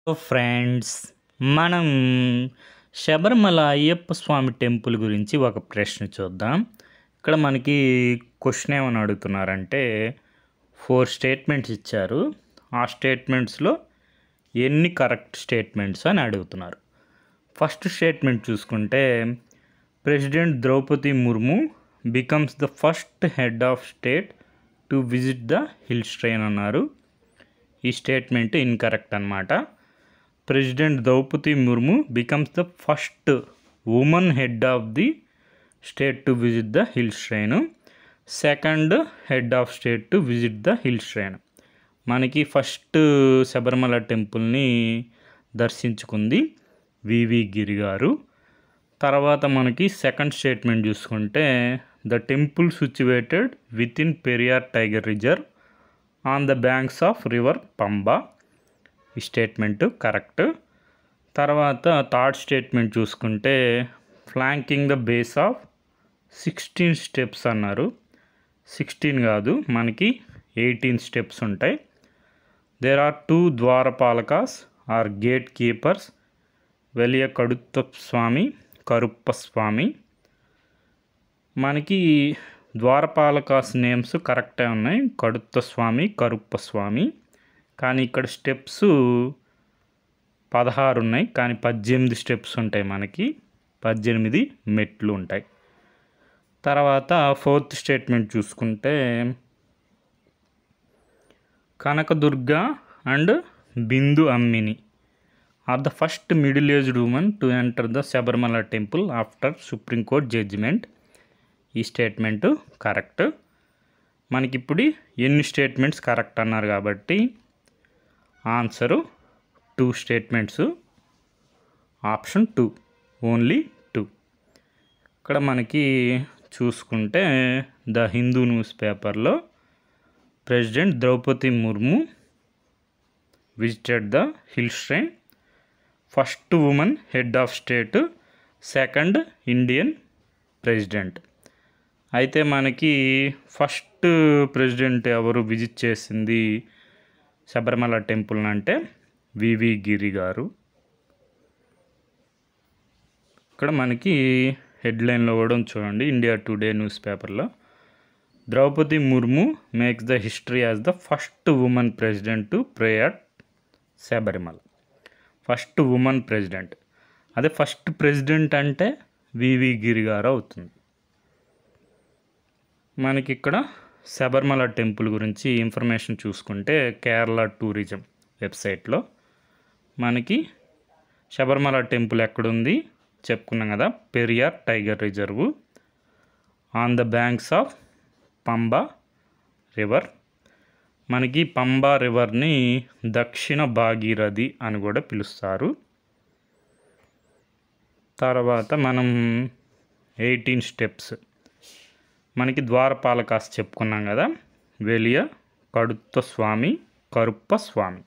Friends, మనం శబరిమల అయ్యప్ప స్వామి temple గురించి ఒక ప్రశ్న చూద్దాం. ఇక్కడ మనకి క్వశ్చన్ ఏమని అడుగుతున్నారంటే 4 స్టేట్మెంట్స్ ఇచ్చారు. ఆ స్టేట్మెంట్స్లో ఎన్ని కరెక్ట్ స్టేట్మెంట్స్ అని అడుగుతున్నారు. ఫస్ట్ స్టేట్మెంట్ చూసుకుంటే president Draupadi Murmu becomes the first head of state to visit the hill shrine అన్నారు. ఈ స్టేట్మెంట్ ఇన్కరెక్ట్ అన్నమాట. President Draupadi Murmu becomes the first women head of the state to visit the hill shrine, second head of state to visit the hill shrine. మనకి first Sabarimala టెంపుల్ని దర్శించుకుంది V V Giri garu. తర్వాత మనకి second statement చూసుకుంటే the temple situated within Periyar tiger reserve on the banks of river Pamba. ఈ statement correct. తర్వాత third statement చూసుకుంటే flanking the base of 16 steps అన్నారు. 16 కాదు, మనకి 18 స్టెప్స్ ఉంటాయి. There are 2 dwarapalakas or gatekeepers, Veliya కడుత్తస్వామి, కరుప్పస్వామి. మనకి ద్వారపాలకాస్ నేమ్స్ కరెక్టే ఉన్నాయి, కడుత్తస్వామి, కరుప్పస్వామి. కానీ ఇక్కడ స్టెప్స్ 16 ఉన్నాయి, కానీ 18 స్టెప్స్ ఉంటాయి. మనకి 18 మెట్లు ఉంటాయి. తర్వాత ఫోర్త్ స్టేట్మెంట్ చూసుకుంటే Kanakadurga and Bindu Ammini are the first middle aged women to enter the Sabarimala temple after supreme court judgement. ఈ స్టేట్మెంట్ కరెక్ట్. మనకిప్పుడు ఎన్ని స్టేట్మెంట్స్ కరెక్ట్ అన్నారు కాబట్టి ఆన్సరు 2 స్టేట్మెంట్స్, ఆప్షన్ 2, ఓన్లీ 2. ఇక్కడ మనకి చూసుకుంటే ద హిందూ న్యూస్ పేపర్లో president Draupadi Murmu visited the hill shrine, first women head of state, second Indian president. అయితే మనకి ఫస్ట్ ప్రెసిడెంట్ ఎవరు విజిట్ చేసింది శబరిమల టెంపుల్ అంటే వివి గిరి గారు. ఇక్కడ మనకి హెడ్లైన్లో కూడా చూడండి, ఇండియా టుడే న్యూస్ పేపర్లో Draupadi Murmu makes the history as the first women president to pray at Sabarimala. First women president, అదే ఫస్ట్ ప్రెసిడెంట్ అంటే వివి గిరి గారు అవుతుంది. మనకి ఇక్కడ శబరిమల టెంపుల్ గురించి ఇన్ఫర్మేషన్ చూసుకుంటే కేరళ టూరిజం వెబ్సైట్లో మనకి శబరిమల టెంపుల్ ఎక్కడుంది చెప్పుకున్నాం కదా, Periyar tiger reserve on the banks of Pamba river. మనకి పంబా రివర్ని దక్షిణ భాగీరథి అని కూడా పిలుస్తారు. తర్వాత మనం 18 స్టెప్స్, మనకి ద్వారపాలకాస్ చెప్పుకున్నాం కదా, వెలియ కడుత్తస్వామి, కరుప్పస్వామి.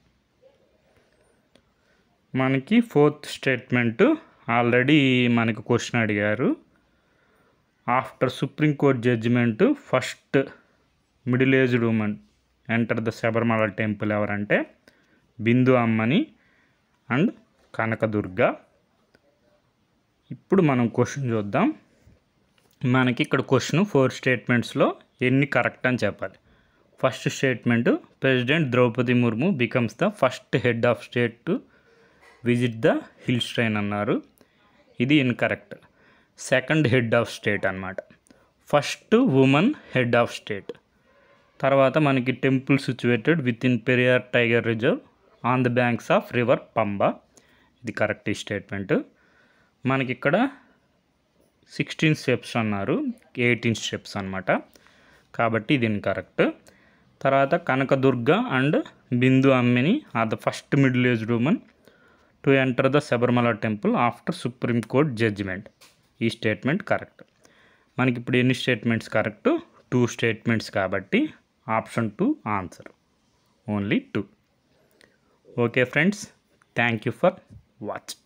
మనకి ఫోర్త్ స్టేట్మెంట్ ఆల్రెడీ మనకి క్వశ్చన్ అడిగారు. After supreme court judgement first middle aged women enter the Sabarimala temple ఎవరంటే బిందు అమ్మని అండ్ కనకదుర్గ. ఇప్పుడు మనం క్వశ్చన్ చూద్దాం. మనకి ఇక్కడ క్వశ్చన్ 4 స్టేట్మెంట్స్లో ఎన్ని కరెక్ట్ అని చెప్పాలి. First statement president Draupadi Murmu becomes the first head of state to visit the hill shrine అన్నారు. ఇది incorrect. Second head of state అన్నమాట, first women head of state. తర్వాత మనకి temple situated within Periyar tiger reserve on the banks of river Pamba. ఇది correct ఈ statement. మనకి ఇక్కడ 16 steps అన్నారు, 18 స్టెప్స్ అనమాట, కాబట్టి ఇది ఇన్కరెక్ట్. తర్వాత Kanakadurga and Bindu Ammini are the first middle aged women to enter the Sabarimala temple after supreme court judgement. ఈ స్టేట్మెంట్ కరెక్ట్. మనకి ఇప్పుడు ఎన్ని స్టేట్మెంట్స్ కరెక్ట్? 2 స్టేట్మెంట్స్, కాబట్టి option 2 answer, only 2. Okay friends, thank you for watching.